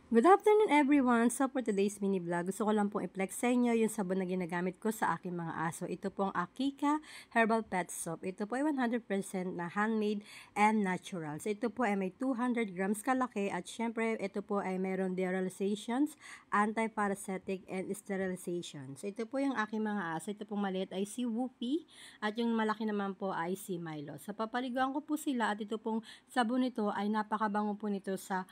Good afternoon everyone! So for today's mini vlog, gusto ko lang pong i-flex sa inyo yung sabon na ginagamit ko sa aking mga aso. Ito pong Akika Herbal Pet Soap. Ito po ay 100% na handmade and natural. So ito po ay may 200 grams kalaki at syempre ito po ay mayroon deralizations, anti-parasitic and sterilization. So ito po yung aking mga aso. Ito pong maliit ay si Whoopi at yung malaki naman po ay si Milo. So papaliguan ko po sila at ito pong sabon nito ay napakabango po nito sa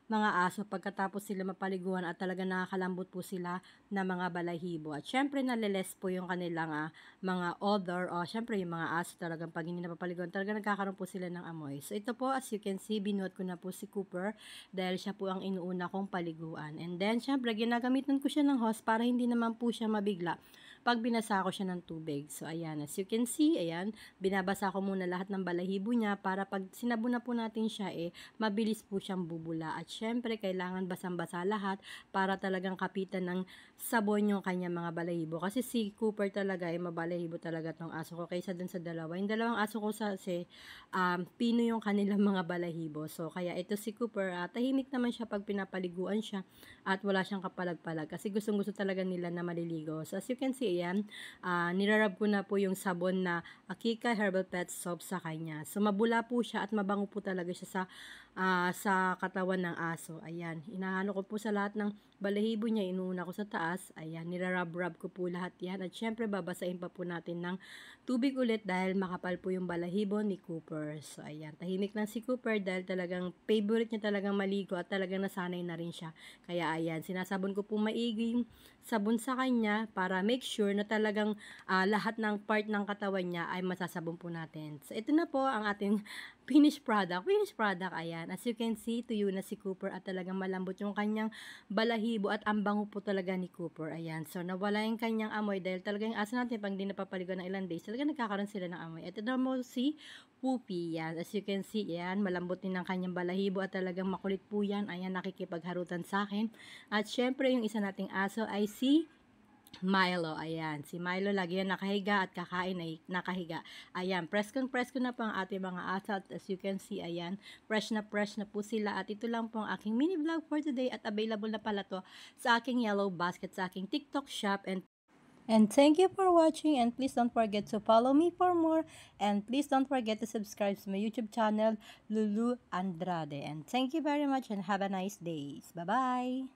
mga aso pagkatapos sila mapaliguan at talaga nakakalambot po sila na mga balahibo. At syempre naliles po yung kanilang mga odor o syempre yung mga aso talagang pag hindi napapaliguan talaga nagkakaroon po sila ng amoy. So ito po as you can see binuhat ko na po si Cooper dahil siya po ang inuuna kong paliguan. And then syempre ginagamitan ko siya ng hose para hindi naman po siya mabigla pag binasa ko siya ng tubig. So ayan, as you can see, ayan, binabasa ko muna lahat ng balahibo niya para pag sinabo na po natin siya mabilis po siyang bubula. At syempre, kailangan basang-basa lahat para talagang kapitan ng sabon yung kanyang mga balahibo. Kasi si Cooper talaga ay mabalahibo talaga tong aso ko kaysa dun sa dalawa. Yung dalawang aso ko pino yung kanilang mga balahibo. So, kaya ito si Cooper, tahimik naman siya pag pinapaliguan siya at wala siyang kapalag-palag. Kasi gustong-gusto talaga nila na maliligo. So, as you can see, ayan, nirarab ko na po yung sabon na Akika Herbal Pet Soap sa kanya. So, mabula po siya at mabango po talaga siya sa katawan ng aso. Ayan, inahalo ko po sa lahat ng balahibo niya, inuuna ko sa taas. Ayan, nirarab-rab ko po lahat yan. At syempre, babasahin pa po natin ng tubig ulit dahil makapal po yung balahibo ni Cooper. So, ayan, tahimik lang si Cooper dahil talagang favorite niya talagang maligo at talagang nasanay na rin siya. Kaya, ayan, sinasabon ko po maigi sabon sa kanya para make sure na talagang lahat ng part ng katawan niya ay masasabon po natin. So, ito na po ang ating finished product. Finished product, ayan. As you can see, tuyo na si Cooper at talagang malambot yung kanyang balahibo at ang bango po talaga ni Cooper. Ayan. So, nawala yung kanyang amoy dahil talagang aso natin pag hindi napapaligo ng ilang days, talagang nagkakaroon sila ng amoy. Ito na mo si Whoopi. Yan. As you can see, yan. Malambot din ang kanyang balahibo at talagang makulit po yan. Ayan, nakikipagharutan sa akin. At syempre, yung isa nating aso ay si Milo, ayan. Si Milo lagi yan nakahiga at kakain ay nakahiga. Ayan, press ko na po ang ating mga aso at as you can see, ayan, fresh na po sila. At ito lang po ang aking mini vlog for today at available na pala to sa aking yellow basket, sa aking TikTok shop. And thank you for watching and please don't forget to follow me for more and please don't forget to subscribe to my YouTube channel, Lulu Andrade. And thank you very much and have a nice day. Bye-bye!